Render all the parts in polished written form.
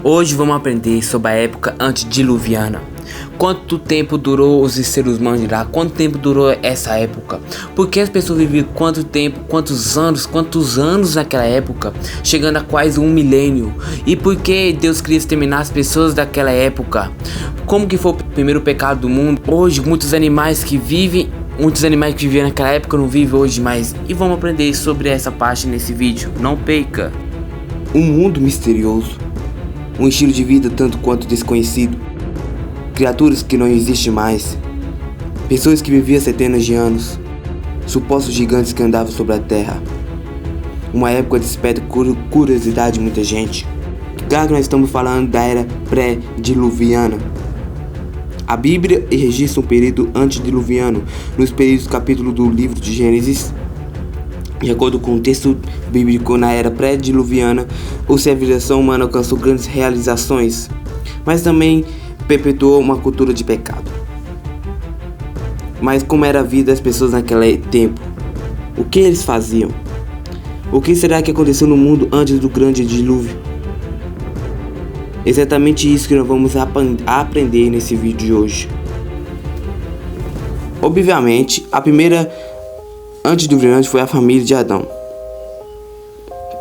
Hoje vamos aprender sobre a época antediluviana. Quanto tempo durou os seres humanos de lá? Quanto tempo durou essa época? Por que as pessoas viviam quanto tempo, quantos anos naquela época? Chegando a quase 1 milênio. E por que Deus queria exterminar as pessoas daquela época? Como que foi o primeiro pecado do mundo? Hoje muitos animais que viviam naquela época não vivem hoje mais. E vamos aprender sobre essa parte nesse vídeo. Não perca! Um mundo misterioso, um estilo de vida tanto quanto desconhecido, criaturas que não existem mais, pessoas que viviam centenas de anos, supostos gigantes que andavam sobre a terra. Uma época desperta curiosidade de muita gente. Claro que nós estamos falando da era pré-diluviana. A Bíblia registra um período antediluviano nos períodos capítulos do livro de Gênesis. De acordo com o texto bíblico, na era pré-diluviana, a civilização humana alcançou grandes realizações, mas também perpetuou uma cultura de pecado. Mas como era a vida das pessoas naquele tempo? O que eles faziam? O que será que aconteceu no mundo antes do grande dilúvio? Exatamente isso que nós vamos aprender nesse vídeo de hoje. Obviamente, a primeira antediluviana foi a família de Adão,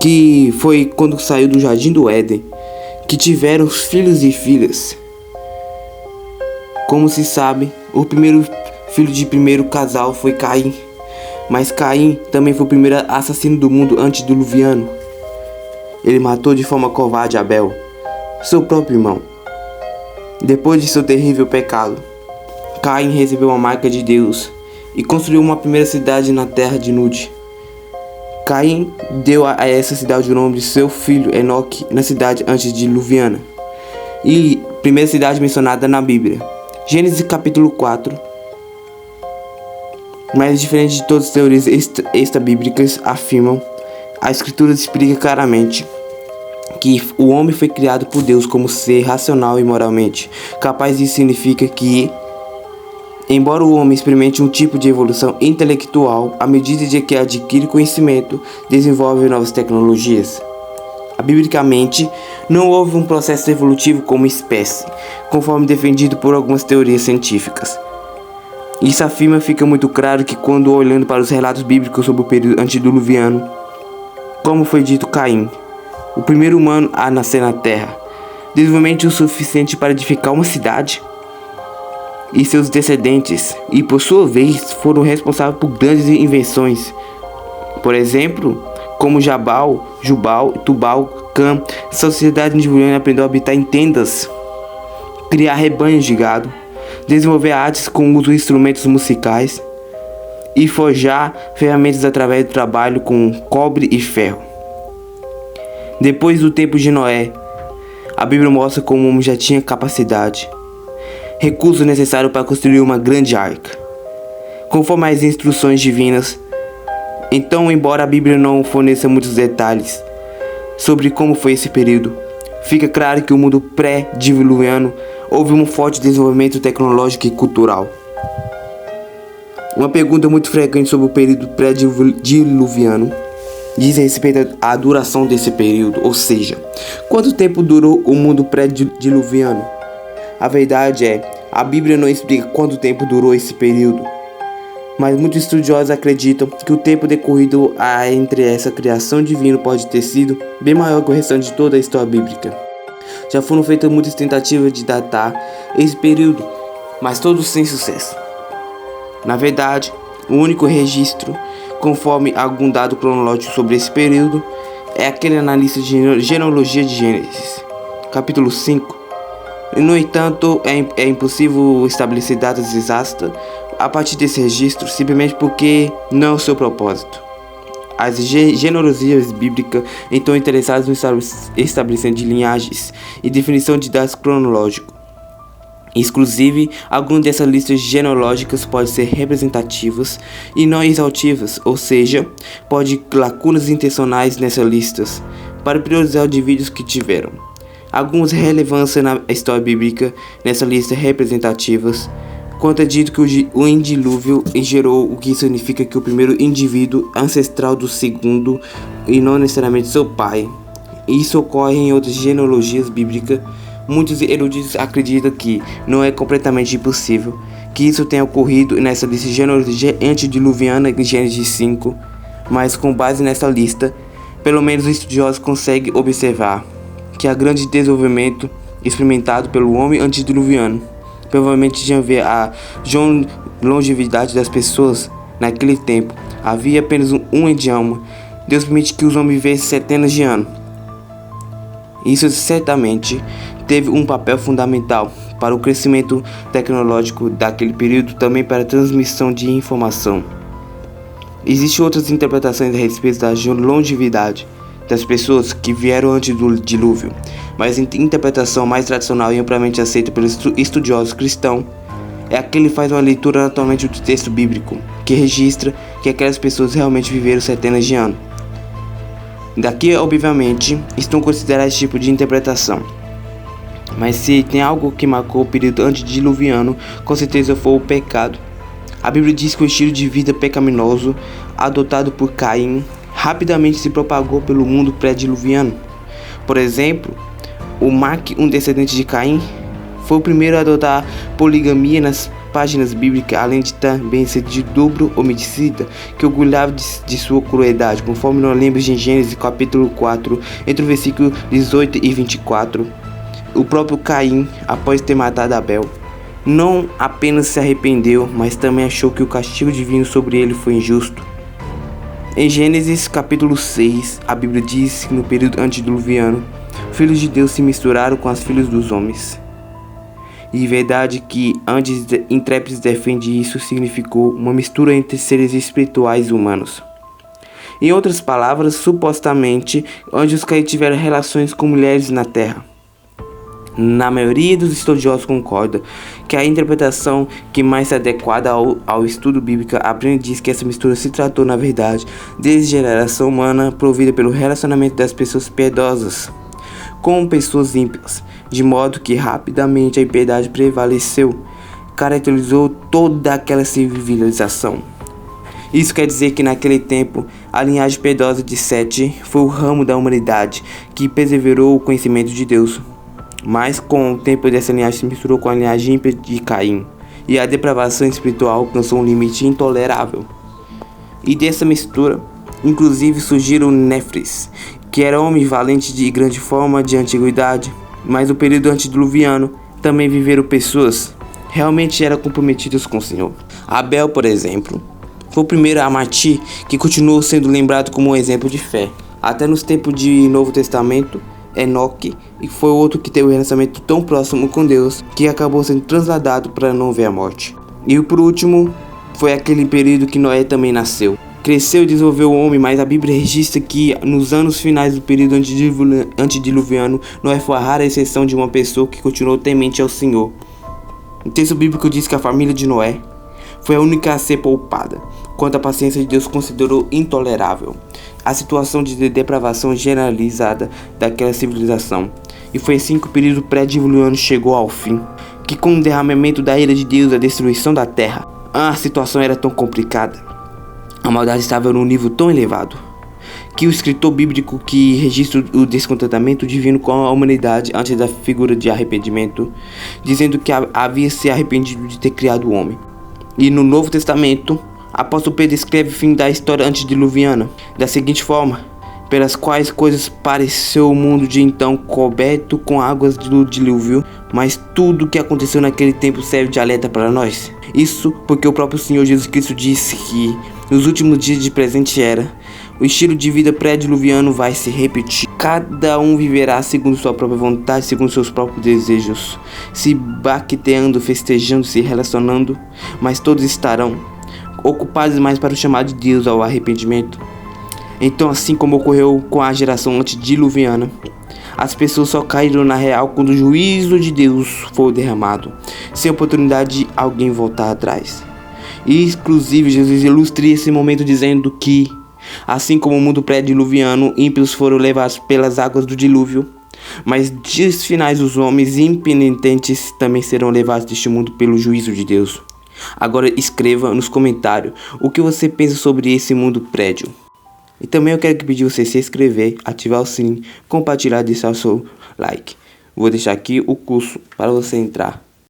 que foi quando saiu do jardim do Éden, que tiveram filhos e filhas. Como se sabe, o primeiro filho de primeiro casal foi Caim, mas Caim também foi o primeiro assassino do mundo antediluviano. Ele matou de forma covarde Abel, seu próprio irmão. Depois de seu terrível pecado, Caim recebeu a marca de Deus e construiu uma primeira cidade na terra de Nod. Caim deu a essa cidade o nome de seu filho Enoque, na cidade antediluviana, e primeira cidade mencionada na Bíblia, Gênesis capítulo 4. Mas diferente de todas as teorias extra-bíblicas afirmam, a escritura explica claramente que o homem foi criado por Deus como ser racional e moralmente capaz. Isso significa que, embora o homem experimente um tipo de evolução intelectual, à medida de que adquire conhecimento, desenvolve novas tecnologias. Biblicamente, não houve um processo evolutivo como espécie, conforme defendido por algumas teorias científicas. Isso afirma fica muito claro que quando olhando para os relatos bíblicos sobre o período antediluviano, como foi dito Caim, o primeiro humano a nascer na terra, desenvolvimento o suficiente para edificar uma cidade, e seus descendentes, e por sua vez foram responsáveis por grandes invenções, por exemplo, como Jubal, Tubal, Cã. A sociedade antediluviana aprendeu a habitar em tendas, criar rebanhos de gado, desenvolver artes com o uso de instrumentos musicais e forjar ferramentas através do trabalho com cobre e ferro. Depois do tempo de Noé, a Bíblia mostra como o homem já tinha capacidade, recursos necessários para construir uma grande arca, conforme as instruções divinas. Então, embora a Bíblia não forneça muitos detalhes sobre como foi esse período, fica claro que o mundo pré-diluviano houve um forte desenvolvimento tecnológico e cultural. Uma pergunta muito frequente sobre o período pré-diluviano diz respeito à duração desse período, ou seja, quanto tempo durou o mundo pré-diluviano? A verdade é, a Bíblia não explica quanto tempo durou esse período, mas muitos estudiosos acreditam que o tempo decorrido entre essa criação divina pode ter sido bem maior que o restante de toda a história bíblica. Já foram feitas muitas tentativas de datar esse período, mas todos sem sucesso. Na verdade, o único registro, conforme algum dado cronológico sobre esse período, é aquele na lista de genealogia de Gênesis, capítulo 5. No entanto, é impossível estabelecer datas exatas a partir desse registro, simplesmente porque não é o seu propósito. As genealogias bíblicas estão interessadas no estabelecimento de linhagens e definição de dados cronológicos. Inclusive, algumas dessas listas genealógicas podem ser representativas e não exaustivas, ou seja, pode lacunas intencionais nessas listas para priorizar os indivíduos que tiveram algumas relevância na história bíblica nessa lista representativas. Quanto é dito que o dilúvio gerou, o que significa que o primeiro indivíduo ancestral do segundo e não necessariamente seu pai. Isso ocorre em outras genealogias bíblicas. Muitos eruditos acreditam que não é completamente impossível que isso tenha ocorrido nessa lista genealógica antediluviana em Gênesis 5, mas com base nessa lista, pelo menos os estudiosos conseguem observar que há grande desenvolvimento experimentado pelo homem antediluviano. Provavelmente tinha a ver a longevidade das pessoas naquele tempo. Havia apenas um idioma. Deus permite que os homens vivessem centenas de anos. Isso certamente teve um papel fundamental para o crescimento tecnológico daquele período, também para a transmissão de informação. Existem outras interpretações a respeito da longevidade das pessoas que vieram antes do dilúvio, mas a interpretação mais tradicional e amplamente aceita pelos estudiosos cristãos é aquele que faz uma leitura naturalmente do texto bíblico, que registra que aquelas pessoas realmente viveram centenas de anos. Daqui, obviamente, estão considerados esse tipo de interpretação. Mas se tem algo que marcou o período antediluviano, com certeza foi o pecado. A Bíblia diz que o estilo de vida pecaminoso adotado por Caim rapidamente se propagou pelo mundo pré-diluviano. Por exemplo, o Mark, um descendente de Caim, foi o primeiro a adotar poligamia nas páginas bíblicas, além de também ser de duplo homicida, que orgulhava de sua crueldade, conforme nós lemos em Gênesis capítulo 4, entre o versículo 18 e 24. O próprio Caim, após ter matado Abel, não apenas se arrependeu, mas também achou que o castigo divino sobre ele foi injusto. Em Gênesis capítulo 6, a Bíblia diz que no período antediluviano, filhos de Deus se misturaram com as filhas dos homens. E verdade que antes intrépidos defende isso significou uma mistura entre seres espirituais e humanos. Em outras palavras, supostamente, anjos caídos tiveram relações com mulheres na terra. Na maioria dos estudiosos concorda que a interpretação que mais se adequada ao estudo bíblico apenas diz que essa mistura se tratou, na verdade, desde a geração humana provida pelo relacionamento das pessoas piedosas com pessoas ímpias, de modo que rapidamente a impiedade prevaleceu, caracterizou toda aquela civilização. Isso quer dizer que naquele tempo, a linhagem piedosa de Sete foi o ramo da humanidade que perseverou o conhecimento de Deus. Mas com o tempo dessa linhagem se misturou com a linhagem ímpia de Caim, e a depravação espiritual alcançou um limite intolerável. E dessa mistura, inclusive surgiram Néfris, que era homem valente de grande forma de antiguidade, mas no período antediluviano também viveram pessoas realmente eram comprometidas com o Senhor. Abel, por exemplo, foi o primeiro a martir que continuou sendo lembrado como um exemplo de fé. Até nos tempos de Novo Testamento, Enoque, e foi outro que teve um relacionamento tão próximo com Deus que acabou sendo trasladado para não ver a morte. E por último, foi aquele período que Noé também nasceu. Cresceu e desenvolveu o homem, mas a Bíblia registra que nos anos finais do período antediluviano, Noé foi a rara exceção de uma pessoa que continuou temente ao Senhor. O texto bíblico diz que a família de Noé foi a única a ser poupada, quanto a paciência de Deus considerou intolerável a situação de depravação generalizada daquela civilização. E foi assim que o período pré-diluviano chegou ao fim, que com o derramamento da ira de Deus, a destruição da terra, a situação era tão complicada, a maldade estava num nível tão elevado, que o escritor bíblico que registra o descontentamento divino com a humanidade antes da figura de arrependimento, dizendo que havia se arrependido de ter criado o homem. E no Novo Testamento, apóstolo Pedro escreve o fim da história antediluviana da seguinte forma: pelas quais coisas pareceu o mundo de então coberto com águas do dilúvio, mas tudo o que aconteceu naquele tempo serve de alerta para nós. Isso porque o próprio Senhor Jesus Cristo disse que nos últimos dias de presente era, o estilo de vida pré-diluviano vai se repetir. Cada um viverá segundo sua própria vontade, segundo seus próprios desejos, se baqueteando, festejando, se relacionando, mas todos estarão ocupados mais para o chamado de Deus ao arrependimento. Então, assim como ocorreu com a geração antediluviana, as pessoas só caíram na real quando o juízo de Deus for derramado, sem oportunidade de alguém voltar atrás. E inclusive Jesus ilustra esse momento dizendo que, assim como o mundo pré-diluviano, ímpios foram levados pelas águas do dilúvio, mas dias finais os homens impenitentes também serão levados deste mundo pelo juízo de Deus. Agora escreva nos comentários o que você pensa sobre esse mundo prédio. E também eu quero pedir você se inscrever, ativar o sininho, compartilhar e deixar o seu like. Vou deixar aqui o curso para você entrar.